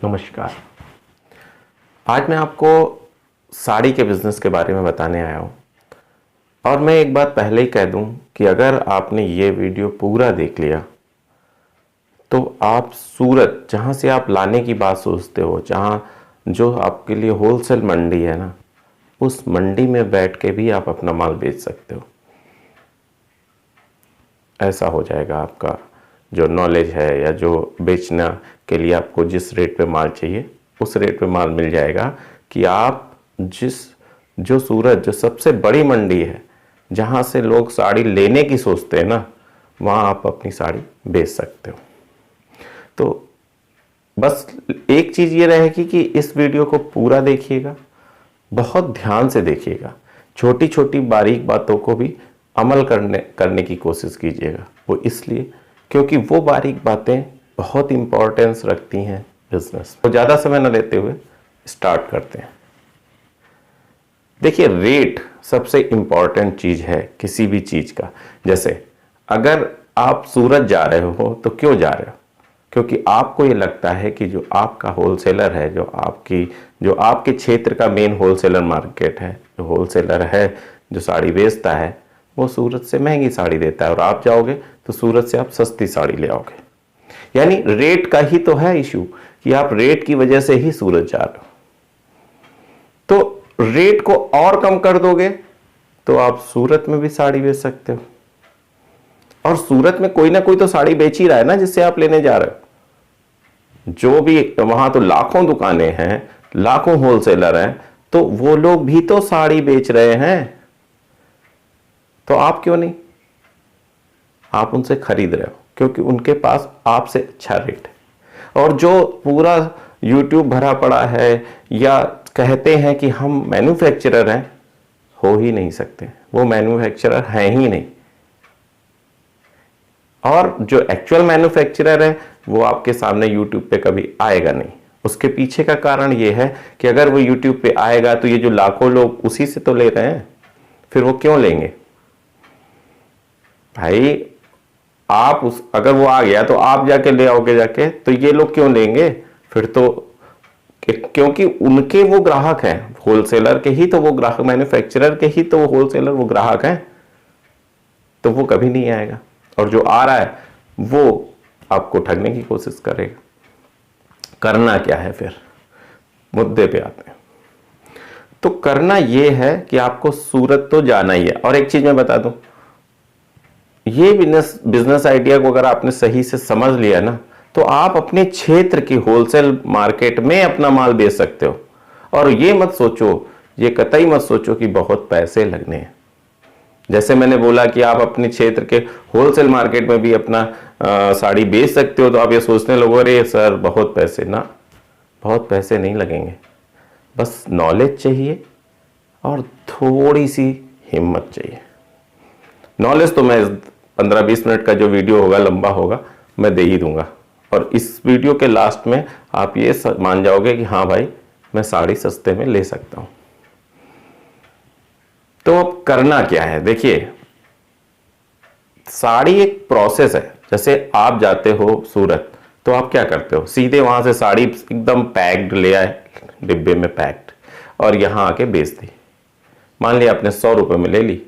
नमस्कार। आज मैं आपको साड़ी के बिज़नेस के बारे में बताने आया हूँ और मैं एक बात पहले ही कह दूँ कि अगर आपने ये वीडियो पूरा देख लिया तो आप सूरत, जहाँ से आप लाने की बात सोचते हो, जहाँ जो आपके लिए होलसेल मंडी है ना, उस मंडी में बैठ के भी आप अपना माल बेच सकते हो। ऐसा हो जाएगा आपका जो नॉलेज है या जो बेचना के लिए आपको जिस रेट पे माल चाहिए उस रेट पे माल मिल जाएगा कि आप जो सूरत जो सबसे बड़ी मंडी है जहाँ से लोग साड़ी लेने की सोचते हैं ना, वहाँ आप अपनी साड़ी बेच सकते हो। तो बस एक चीज़ ये रहेगी कि इस वीडियो को पूरा देखिएगा, बहुत ध्यान से देखिएगा, छोटी छोटी बारीक बातों को भी अमल करने की कोशिश कीजिएगा। वो इसलिए क्योंकि वो बारीक बातें बहुत इंपॉर्टेंस रखती हैं बिजनेस। तो ज़्यादा समय न लेते हुए स्टार्ट करते हैं। देखिए, रेट सबसे इंपॉर्टेंट चीज़ है किसी भी चीज़ का। जैसे अगर आप सूरत जा रहे हो तो क्यों जा रहे हो? क्योंकि आपको ये लगता है कि जो आपका होलसेलर है, जो आपके क्षेत्र का मेन होलसेलर मार्केट है, जो होलसेलर है जो साड़ी बेचता है, वो सूरत से महंगी साड़ी देता है और आप जाओगे तो सूरत से आप सस्ती साड़ी ले आओगे। यानी रेट का ही तो है इशू कि आप रेट की वजह से ही सूरत जा रहे हो। तो रेट को और कम कर दोगे तो आप सूरत में भी साड़ी बेच सकते हो। और सूरत में कोई ना कोई तो साड़ी बेच ही रहा है ना जिससे आप लेने जा रहे हो। जो भी वहां तो लाखों दुकानें हैं, लाखों होलसेलर हैं, तो वो लोग भी तो साड़ी बेच रहे हैं। तो आप क्यों नहीं? आप उनसे खरीद रहे हो क्योंकि उनके पास आपसे अच्छा रेट है। और जो पूरा YouTube भरा पड़ा है या कहते हैं कि हम मैन्युफैक्चरर हैं, हो ही नहीं सकते। वो मैन्युफैक्चरर हैं ही नहीं। और जो एक्चुअल मैन्युफैक्चरर है वो आपके सामने YouTube पे कभी आएगा नहीं। उसके पीछे का कारण ये है कि अगर वो YouTube पे आएगा तो ये जो लाखों लोग उसी से तो ले रहे हैं, फिर वो क्यों लेंगे भाई? अगर वो आ गया तो आप जाके ले आओगे जाके, तो ये लोग क्यों लेंगे फिर? तो क्योंकि उनके वो ग्राहक हैं, होलसेलर के ही तो वो ग्राहक, मैन्युफैक्चरर के ही तो वो होलसेलर वो ग्राहक हैं। तो वो कभी नहीं आएगा और जो आ रहा है वो आपको ठगने की कोशिश करेगा। करना क्या है फिर? मुद्दे पे आते हैं। तो करना ये है कि आपको सूरत तो जाना ही है। और एक चीज मैं बता दूं, ये बिजनेस आइडिया को अगर आपने सही से समझ लिया ना, तो आप अपने क्षेत्र की होलसेल मार्केट में अपना माल बेच सकते हो। और ये मत सोचो, ये कतई मत सोचो कि बहुत पैसे लगने हैं। जैसे मैंने बोला कि आप अपने क्षेत्र के होलसेल मार्केट में भी अपना साड़ी बेच सकते हो, तो आप ये सोचने लगो अरे सर बहुत पैसे। ना, बहुत पैसे नहीं लगेंगे। बस नॉलेज चाहिए और थोड़ी सी हिम्मत चाहिए। नॉलेज तो मैं 15-20 मिनट का जो वीडियो होगा, लंबा होगा, मैं दे ही दूंगा। और इस वीडियो के लास्ट में आप ये मान जाओगे कि हाँ भाई, मैं साड़ी सस्ते में ले सकता हूं। तो अब करना क्या है? देखिए, साड़ी एक प्रोसेस है। जैसे आप जाते हो सूरत तो आप क्या करते हो? सीधे वहां से साड़ी एकदम पैक्ड ले आए, डिब्बे में पैक्ड, और यहां आके बेच दी। मान लिया आपने 100 रुपए में ले ली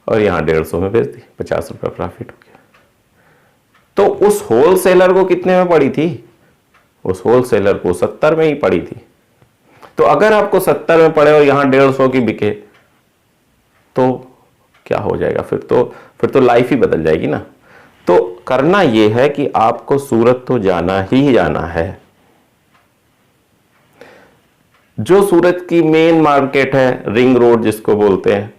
और यहां 150 में बेच दी, 50 रुपए प्रॉफिट हो गया। तो उस होलसेलर को कितने में पड़ी थी? उस होलसेलर को 70 में ही पड़ी थी। तो अगर आपको 70 में पड़े और यहां 150 की बिके तो क्या हो जाएगा? फिर तो लाइफ ही बदल जाएगी ना। तो करना यह है कि आपको सूरत तो जाना ही जाना है। जो सूरत की मेन मार्केट है, रिंग रोड जिसको बोलते हैं,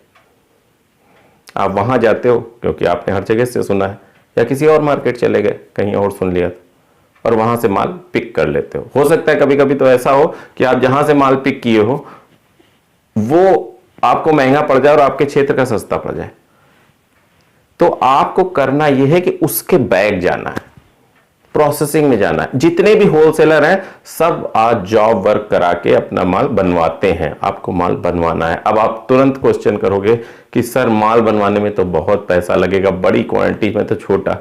आप वहां जाते हो क्योंकि आपने हर जगह से सुना है, या किसी और मार्केट चले गए, कहीं और सुन लिया और वहां से माल पिक कर लेते हो सकता है कभी कभी तो ऐसा हो कि आप जहां से माल पिक किए हो वो आपको महंगा पड़ जाए और आपके क्षेत्र का सस्ता पड़ जाए। तो आपको करना यह है कि उसके बैग जाना है, प्रोसेसिंग में जाना है। जितने भी होलसेलर हैं सब आज जॉब वर्क करा के अपना माल बनवाते हैं। आपको माल बनवाना है। अब आप तुरंत क्वेश्चन करोगे कि सर माल बनवाने में तो बहुत पैसा लगेगा, बड़ी क्वांटिटी में तो छोटा।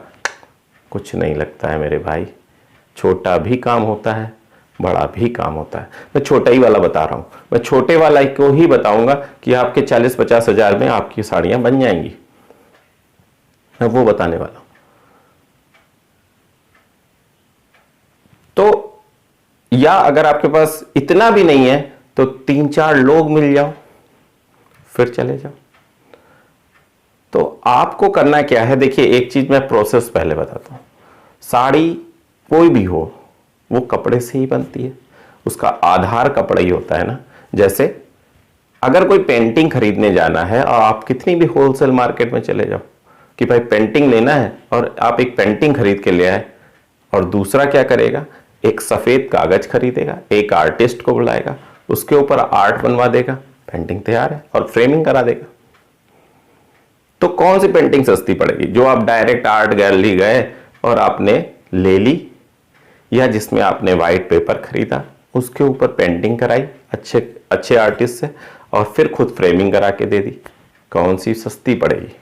कुछ नहीं लगता है मेरे भाई, छोटा भी काम होता है, बड़ा भी काम होता है। मैं छोटा ही वाला बता रहा हूं, मैं छोटे वाला को ही बताऊंगा कि आपके 40-50 हजार में आपकी साड़ियां बन जाएंगी, मैं वो बताने वाला हूं। तो या अगर आपके पास इतना भी नहीं है तो 3-4 लोग मिल जाओ, फिर चले जाओ। तो आपको करना क्या है, देखिए एक चीज मैं प्रोसेस पहले बताता हूं। साड़ी कोई भी हो वो कपड़े से ही बनती है, उसका आधार कपड़ा ही होता है ना। जैसे अगर कोई पेंटिंग खरीदने जाना है और आप कितनी भी होलसेल मार्केट में चले जाओ कि भाई पेंटिंग लेना है, और आप एक पेंटिंग खरीद के ले आए, और दूसरा क्या करेगा, एक सफेद कागज खरीदेगा, एक आर्टिस्ट को बुलाएगा, उसके ऊपर आर्ट बनवा देगा, पेंटिंग तैयार है, और फ्रेमिंग करा देगा। तो कौन सी पेंटिंग सस्ती पड़ेगी, जो आप डायरेक्ट आर्ट गैलरी गए और आपने ले ली, या जिसमें आपने व्हाइट पेपर खरीदा, उसके ऊपर पेंटिंग कराई अच्छे अच्छे आर्टिस्ट से, और फिर खुद फ्रेमिंग करा के दे दी। कौन सी सस्ती पड़ेगी?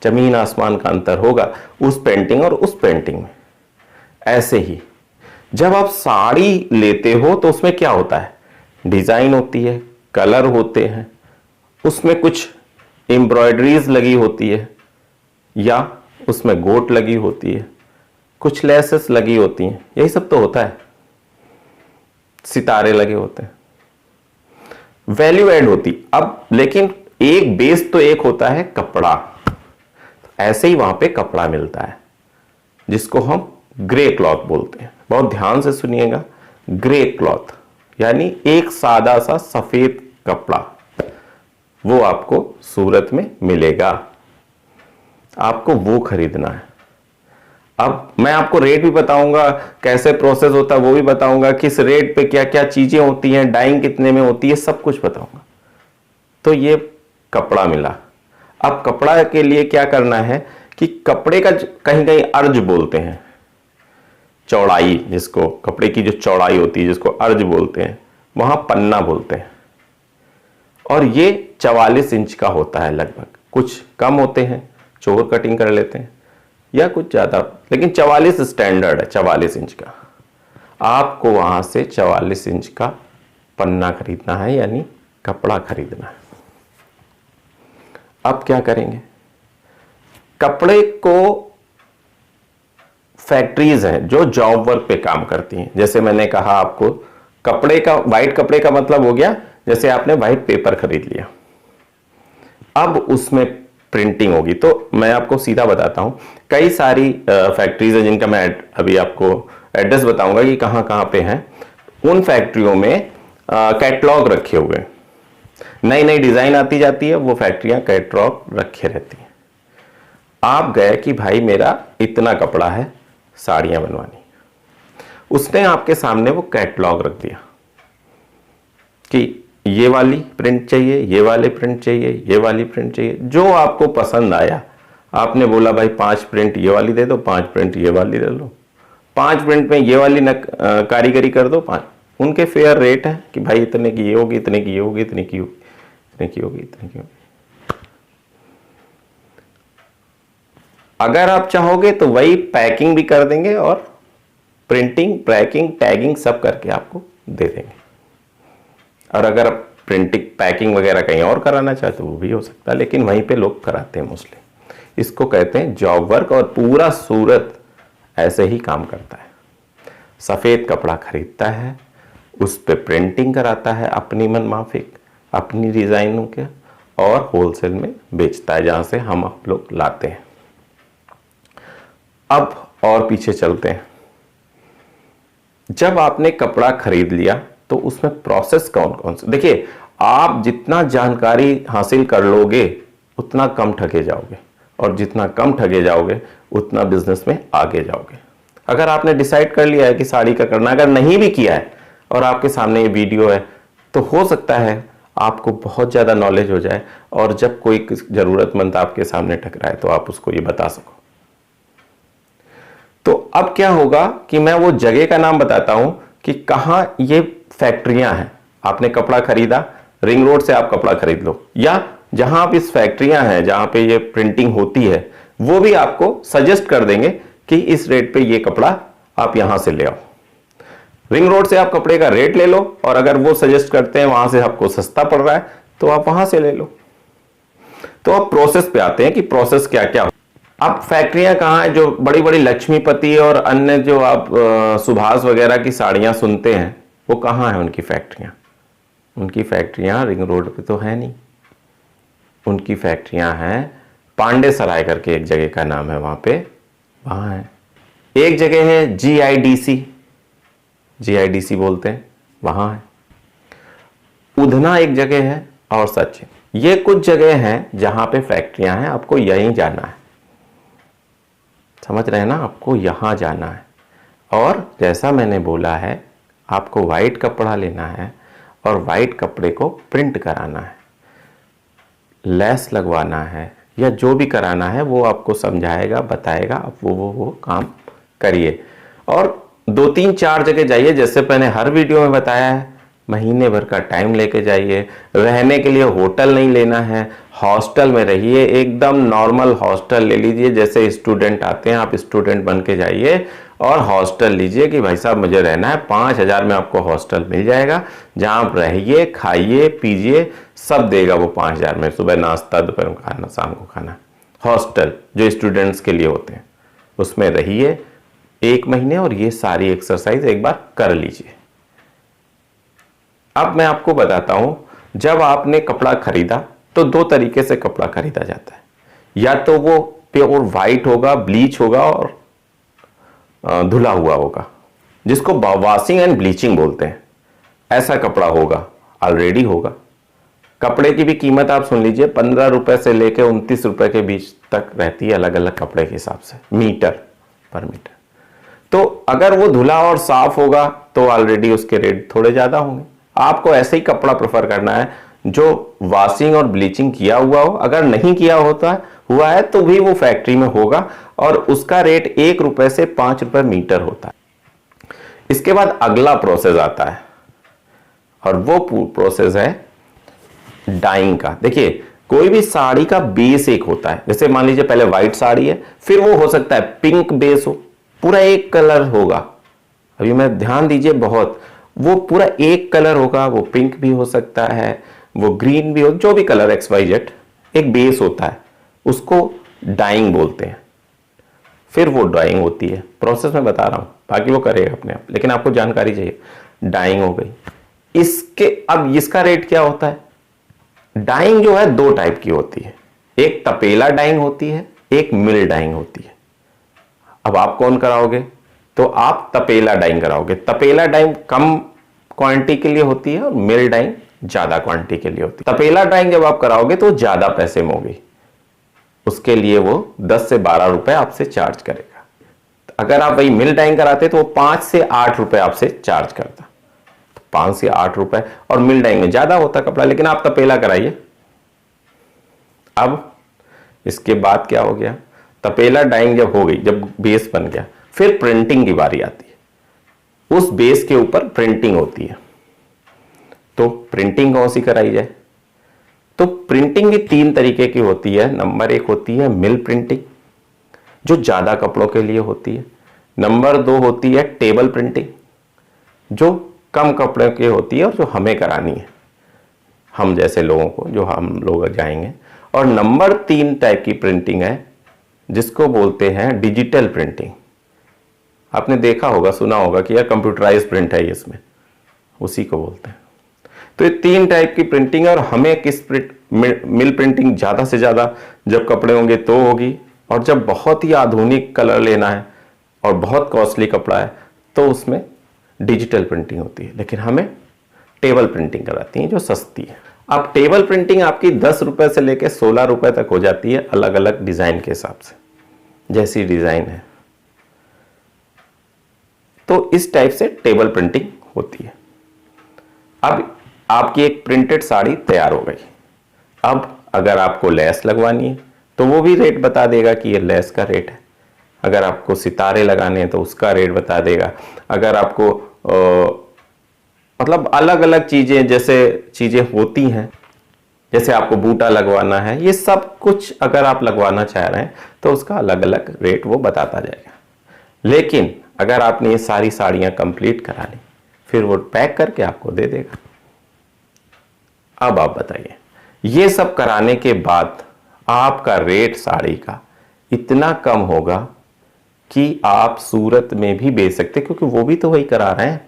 जमीन आसमान का अंतर होगा उस पेंटिंग और उस पेंटिंग में। ऐसे ही जब आप साड़ी लेते हो तो उसमें क्या होता है, डिजाइन होती है, कलर होते हैं, उसमें कुछ एम्ब्रॉयडरीज लगी होती है, या उसमें गोट लगी होती है, कुछ लेसेस लगी होती हैं, यही सब तो होता है, सितारे लगे होते हैं, वैल्यू ऐड होती। अब लेकिन एक बेस तो एक होता है कपड़ा, ऐसे ही वहां पे कपड़ा मिलता है जिसको हम ग्रे क्लॉथ बोलते हैं। बहुत ध्यान से सुनिएगा, ग्रे क्लॉथ यानी एक सादा सा सफेद कपड़ा, वो आपको सूरत में मिलेगा, आपको वो खरीदना है। अब मैं आपको रेट भी बताऊंगा, कैसे प्रोसेस होता है वो भी बताऊंगा, किस रेट पे क्या क्या चीजें होती हैं, डाइंग कितने में होती है, सब कुछ बताऊंगा। तो ये कपड़ा मिला। अब कपड़ा के लिए क्या करना है कि कपड़े का कहीं कहीं अर्ज बोलते हैं, चौड़ाई, जिसको कपड़े की जो चौड़ाई होती है जिसको अर्ज बोलते हैं, वहां पन्ना बोलते हैं, और ये 44 इंच का होता है लगभग। कुछ कम होते हैं, चोर कटिंग कर लेते हैं, या कुछ ज्यादा, लेकिन 44 स्टैंडर्ड है, 44 इंच का। आपको वहां से 44 इंच का पन्ना खरीदना है, यानी कपड़ा खरीदना है। अब क्या करेंगे, कपड़े को फैक्ट्रीज हैं जो जॉब वर्क पे काम करती हैं। जैसे मैंने कहा आपको, कपड़े का, व्हाइट कपड़े का मतलब हो गया जैसे आपने व्हाइट पेपर खरीद लिया, अब उसमें प्रिंटिंग होगी। तो मैं आपको सीधा बताता हूं, कई सारी फैक्ट्रीज हैं जिनका मैं अभी आपको एड्रेस बताऊंगा कि कहां कहां पे हैं। उन फैक्ट्रियों में कैटलॉग रखे हुए हैं, नई नई डिजाइन आती जाती है, वो फैक्ट्रियां कैटलॉग रखे रहती हैं। आप गए कि भाई मेरा इतना कपड़ा है, साड़ियां बनवानी, उसने आपके सामने वो कैटलॉग रख दिया कि ये वाली प्रिंट चाहिए, ये वाले प्रिंट चाहिए, ये वाली प्रिंट चाहिए, जो आपको पसंद आया। आपने बोला भाई 5 प्रिंट ये वाली दे दो, 5 प्रिंट ये वाली दे लो, 5 प्रिंट में ये वाली कारीगरी कर दो 5। उनके फेयर रेट है कि भाई इतने की ये होगी, इतने की ये होगी, इतने की होगी, इतने की होगी, इतने की होगी। अगर आप चाहोगे तो वही पैकिंग भी कर देंगे और प्रिंटिंग, पैकिंग, टैगिंग सब करके आपको दे देंगे। और अगर आप प्रिंटिंग, पैकिंग वगैरह कहीं और कराना चाहते तो वो भी हो सकता है, लेकिन वहीं पे लोग कराते हैं मोस्टली। इसको कहते हैं जॉब वर्क, और पूरा सूरत ऐसे ही काम करता है। सफेद कपड़ा खरीदता है, उस पे प्रिंटिंग कराता है अपनी मनमाफिक, अपनी डिजाइनों के, और होलसेल में बेचता है, जहां से हम आप लोग लाते हैं। अब और पीछे चलते हैं। जब आपने कपड़ा खरीद लिया तो उसमें प्रोसेस कौन कौन से, देखिए आप जितना जानकारी हासिल कर लोगे उतना कम ठगे जाओगे, और जितना कम ठगे जाओगे उतना बिजनेस में आगे जाओगे। अगर आपने डिसाइड कर लिया है कि साड़ी का करना, अगर नहीं भी किया है और आपके सामने ये वीडियो है, तो हो सकता है आपको बहुत ज्यादा नॉलेज हो जाए, और जब कोई जरूरतमंद आपके सामने टकराए तो आप उसको ये बता सको। तो अब क्या होगा कि मैं वो जगह का नाम बताता हूं कि कहां ये फैक्ट्रियां हैं। आपने कपड़ा खरीदा, रिंग रोड से आप कपड़ा खरीद लो, या जहां आप इस फैक्ट्रियां हैं जहां पे ये प्रिंटिंग होती है, वो भी आपको सजेस्ट कर देंगे कि इस रेट पे ये कपड़ा आप यहां से ले आओ। रिंग रोड से आप कपड़े का रेट ले लो, और अगर वो सजेस्ट करते हैं वहां से आपको सस्ता पड़ रहा है तो आप वहां से ले लो। तो अब प्रोसेस पे आते हैं कि प्रोसेस क्या क्या। अब फैक्ट्रियां कहाँ है? जो बड़ी बड़ी लक्ष्मीपति और अन्य जो आप सुभाष वगैरह की साड़ियां सुनते हैं, वो कहाँ है उनकी फैक्ट्रियां? उनकी फैक्ट्रियां रिंग रोड पे तो है नहीं। उनकी फैक्ट्रियां हैं पांडे सराय करके एक जगह का नाम है, वहां पे वहां है। एक जगह है जीआईडीसी, जीआईडीसी बोलते हैं, वहां है। उधना एक जगह है, और सचिन। ये कुछ जगह हैं जहां पे फैक्ट्रियां हैं, आपको यहीं जाना है। समझ रहे हैं ना? आपको यहां जाना है, और जैसा मैंने बोला है आपको वाइट कपड़ा लेना है और वाइट कपड़े को प्रिंट कराना है, लेस लगवाना है, या जो भी कराना है वो आपको समझाएगा, बताएगा। आप वो काम करिए, और 2-3-4 जगह जाइए। जैसे मैंने हर वीडियो में बताया है, महीने भर का टाइम लेके जाइए। रहने के लिए होटल नहीं लेना है, हॉस्टल में रहिए। एकदम नॉर्मल हॉस्टल ले लीजिए, जैसे स्टूडेंट आते हैं आप स्टूडेंट बन के जाइए और हॉस्टल लीजिए कि भाई साहब मुझे रहना है। 5,000 में आपको हॉस्टल मिल जाएगा, जहां आप रहिए, खाइए, पीजिए, सब देगा वो 5,000 में। सुबह नाश्ता, दोपहर को खाना, शाम को खाना। हॉस्टल जो स्टूडेंट्स के लिए होते हैं, उसमें रहिए 1 महीने, और ये सारी एक्सरसाइज एक बार कर लीजिए। अब मैं आपको बताता हूं, जब आपने कपड़ा खरीदा तो 2 तरीके से कपड़ा खरीदा जाता है। या तो वो प्योर वाइट होगा, ब्लीच होगा और धुला हुआ होगा, जिसको वॉशिंग एंड ब्लीचिंग बोलते हैं। ऐसा कपड़ा होगा, ऑलरेडी होगा। कपड़े की भी कीमत आप सुन लीजिए, 15 रुपए से लेकर 29 रुपए के बीच तक रहती है, अलग अलग कपड़े के हिसाब से, मीटर पर मीटर। तो अगर वो धुला और साफ होगा तो ऑलरेडी उसके रेट थोड़े ज्यादा होंगे। आपको ऐसे ही कपड़ा प्रेफर करना है जो वॉशिंग और ब्लीचिंग किया हुआ हो। अगर नहीं किया हुआ है तो भी वो फैक्ट्री में होगा, और उसका रेट 1 रुपए से 5 रुपए मीटर होता है। इसके बाद अगला प्रोसेस आता है, और वो प्रोसेस है डाइंग का। देखिए, कोई भी साड़ी का बेस एक होता है। जैसे मान लीजिए पहले व्हाइट साड़ी है, फिर वो हो सकता है पिंक बेस हो, पूरा एक कलर होगा। अभी मैं ध्यान दीजिए बहुत, वो पूरा एक कलर होगा। वो पिंक भी हो सकता है, वो ग्रीन भी हो, जो भी कलर XYZ, एक बेस होता है, उसको डाइंग बोलते हैं। फिर वो डाइंग होती है, प्रोसेस में बता रहा हूं, बाकी वो करेगा अपने आप, लेकिन आपको जानकारी चाहिए। डाइंग हो गई। अब इसका रेट क्या होता है? डाइंग जो है 2 टाइप की होती है, एक तपेला डाइंग होती है, एक मिल डाइंग होती है। अब आप कौन कराओगे? तो आप तपेला डाइंग कराओगे। तपेला डाइंग कम क्वांटिटी के लिए होती है और मिल डाइंग ज्यादा क्वांटिटी के लिए होती है। तपेला डाइंग जब आप कराओगे तो ज्यादा पैसे में होगी, उसके लिए वो 10 से 12 रुपए आपसे चार्ज करेगा। अगर आप वही मिल डाइंग कराते तो वो 5 से 8 रुपए आपसे चार्ज करता। 5 से 8 रुपए, और मिल डाइंग में ज्यादा होता कपड़ा, लेकिन आप तपेला कराइए। अब इसके बाद क्या हो गया? तपेला डाइंग जब हो गई, जब बेस बन गया, फिर प्रिंटिंग की बारी आती है। उस बेस के ऊपर प्रिंटिंग होती है। तो प्रिंटिंग कौन सी कराई जाए? तो प्रिंटिंग भी 3 तरीके की होती है। नंबर 1 होती है मिल प्रिंटिंग, जो ज्यादा कपड़ों के लिए होती है। नंबर 2 होती है टेबल प्रिंटिंग, जो कम कपड़े की होती है और जो हमें करानी है, हम जैसे लोगों को, जो हम लोग जाएंगे। और नंबर 3 टाइप की प्रिंटिंग है, जिसको बोलते हैं डिजिटल प्रिंटिंग। आपने देखा होगा, सुना होगा कि यार कंप्यूटराइज प्रिंट है इसमें, उसी को बोलते हैं। तो ये 3 टाइप की प्रिंटिंग है, और हमें किस मिल प्रिंटिंग ज्यादा से ज्यादा जब कपड़े होंगे तो होगी, और जब बहुत ही आधुनिक कलर लेना है और बहुत कॉस्टली कपड़ा है तो उसमें डिजिटल प्रिंटिंग होती है। लेकिन हमें टेबल प्रिंटिंग कराती है, जो सस्ती है। अब टेबल प्रिंटिंग आपकी 10 रुपए से लेकर 16 रुपए तक हो जाती है, अलग अलग डिजाइन के हिसाब से, जैसी डिजाइन है। तो इस टाइप से टेबल प्रिंटिंग होती है। अब आपकी एक प्रिंटेड साड़ी तैयार हो गई। अब अगर आपको लेस लगवानी है तो वो भी रेट बता देगा कि ये लेस का रेट है। अगर आपको सितारे लगाने हैं तो उसका रेट बता देगा। अगर आपको मतलब अलग अलग चीजें, जैसे चीजें होती हैं, जैसे आपको बूटा लगवाना है, ये सब कुछ अगर आप लगवाना चाह रहे हैं तो उसका अलग अलग रेट वो बताता जाएगा। लेकिन अगर आपने ये सारी साड़ियां कंप्लीट करा ली, फिर वो पैक करके आपको दे देगा। अब आप बताइए, ये सब कराने के बाद आपका रेट साड़ी का इतना कम होगा कि आप सूरत में भी बेच सकते, क्योंकि वो भी तो वही करा रहे हैं।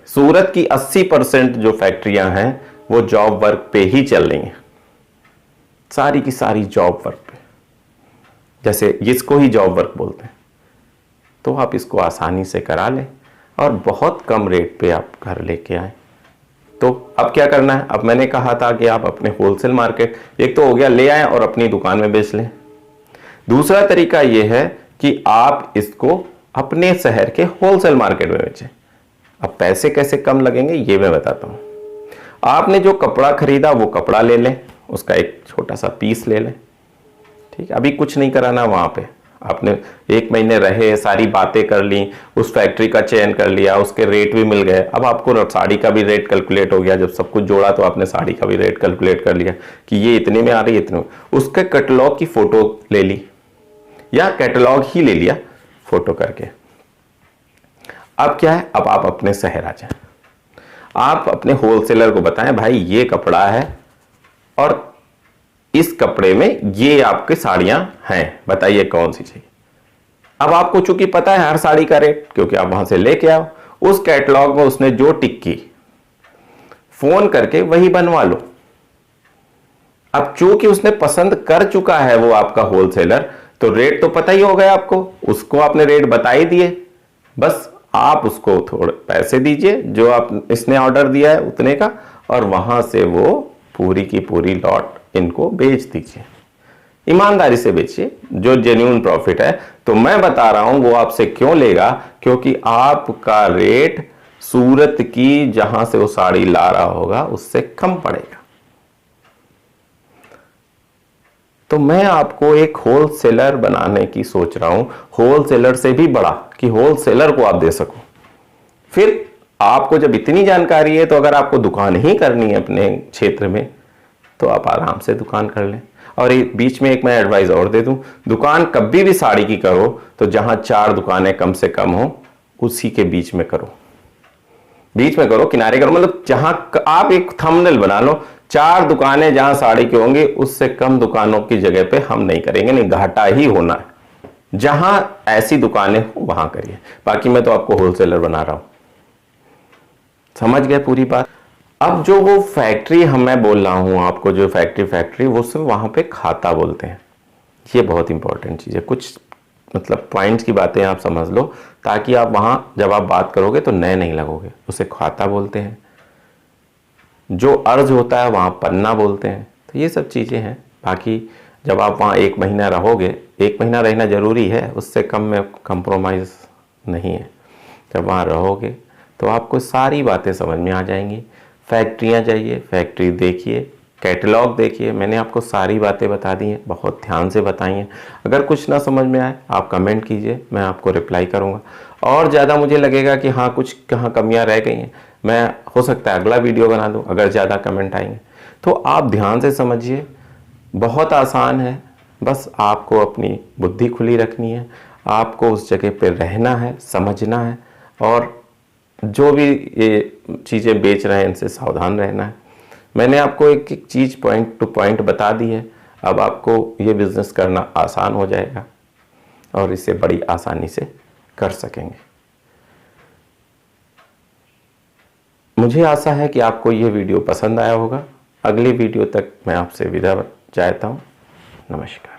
सूरत की 80% जो फैक्ट्रियां हैं वो जॉब वर्क पे ही चल रही हैं, सारी की सारी जॉब वर्क पे, जैसे इसको ही जॉब वर्क बोलते हैं। तो आप इसको आसानी से करा लें और बहुत कम रेट पे आप घर लेके आए। तो अब क्या करना है, अब मैंने कहा था कि आप अपने होलसेल मार्केट, एक तो हो गया ले आए और अपनी दुकान में बेच लें। दूसरा तरीका यह है कि आप इसको अपने शहर के होलसेल मार्केट में बेचें। अब पैसे कैसे कम लगेंगे ये मैं बताता हूं। आपने जो कपड़ा खरीदा वो कपड़ा ले लें, उसका एक छोटा सा पीस ले लें, ठीक है। अभी कुछ नहीं कराना, वहां पे आपने 1 महीने रहे, सारी बातें कर ली, उस फैक्ट्री का चयन कर लिया, उसके रेट भी मिल गए। अब आपको साड़ी का भी रेट कैलकुलेट हो गया, जब सब कुछ जोड़ा तो आपने साड़ी का भी रेट कैलकुलेट कर लिया कि ये इतने में आ रही है, इतने में। उसके कैटलॉग की फोटो ले ली या कैटलॉग ही ले लिया फोटो करके। अब क्या है, अब आप अपने शहर आ जाए, आप अपने होलसेलर को बताएं भाई ये कपड़ा है और इस कपड़े में ये आपके साड़ियां हैं, बताइए कौन सी चाहिए। अब आपको चूंकि पता है हर साड़ी का रेट, क्योंकि आप वहां से लेके आओ, उस कैटलॉग में उसने जो टिक की, फोन करके वही बनवा लो। अब चूंकि उसने पसंद कर चुका है वो आपका होलसेलर, तो रेट तो पता ही हो गया आपको, उसको आपने रेट बता ही दिए। बस आप उसको थोड़े पैसे दीजिए जो आप इसने ऑर्डर दिया है उतने का, और वहां से वो पूरी की पूरी लॉट इनको बेच दीजिए। ईमानदारी से बेचिए, जो जेन्युइन प्रॉफिट है। तो मैं बता रहा हूं वो आपसे क्यों लेगा, क्योंकि आपका रेट सूरत की जहां से वो साड़ी ला रहा होगा उससे कम पड़ेगा। तो मैं आपको एक होलसेलर बनाने की सोच रहा हूं, होलसेलर से भी बड़ा, कि होलसेलर को आप दे सको। फिर आपको जब इतनी जानकारी है तो अगर आपको दुकान ही करनी है अपने क्षेत्र में तो आप आराम से दुकान कर लें। और बीच में एक मैं एडवाइस और दे दूं, दुकान कभी भी साड़ी की करो तो जहां 4 दुकानें कम से कम हो उसी के बीच में करो, बीच में करो, किनारे करो। मतलब जहां आप एक थंबनेल बना लो, 4 दुकानें जहां साड़ी की होंगी उससे कम दुकानों की जगह पे हम नहीं करेंगे, नहीं घाटा ही होना है। जहां ऐसी दुकानें हो वहां करिए। बाकी मैं तो आपको होलसेलर बना रहा हूं, समझ गए पूरी बात। अब जो वो फैक्ट्री मैं बोल रहा हूं आपको, जो फैक्ट्री वो सिर्फ वहां पे खाता बोलते हैं। ये बहुत इंपॉर्टेंट चीज है, कुछ मतलब पॉइंट्स की बातें आप समझ लो, ताकि आप वहां जब आप बात करोगे तो नए नहीं लगोगे। उसे खाता बोलते हैं। जो अर्ज होता है वहां पन्ना बोलते हैं। तो ये सब चीजें हैं। बाकी जब आप वहां 1 महीना रहोगे, 1 महीना रहना जरूरी है, उससे कम में कंप्रोमाइज नहीं है। जब वहां रहोगे तो आपको सारी बातें समझ में आ जाएंगी। फैक्ट्रियां जाइए, फैक्ट्री देखिए, कैटलॉग देखिए, मैंने आपको सारी बातें बता दी हैं, बहुत ध्यान से बताई हैं। अगर कुछ ना समझ में आए आप कमेंट कीजिए, मैं आपको रिप्लाई करूंगा। और ज़्यादा मुझे लगेगा कि हाँ कुछ कहाँ कमियां रह गई हैं, मैं हो सकता है अगला वीडियो बना दूं अगर ज़्यादा कमेंट आएंगे। तो आप ध्यान से समझिए, बहुत आसान है, बस आपको अपनी बुद्धि खुली रखनी है, आपको उस जगह पर रहना है, समझना है, और जो भी ये चीज़ें बेच रहे हैं इनसे सावधान रहना है। मैंने आपको एक एक चीज़ पॉइंट टू पॉइंट बता दी है। अब आपको ये बिज़नेस करना आसान हो जाएगा और इसे बड़ी आसानी से कर सकेंगे। मुझे आशा है कि आपको ये वीडियो पसंद आया होगा। अगली वीडियो तक मैं आपसे विदा चाहता हूँ। नमस्कार।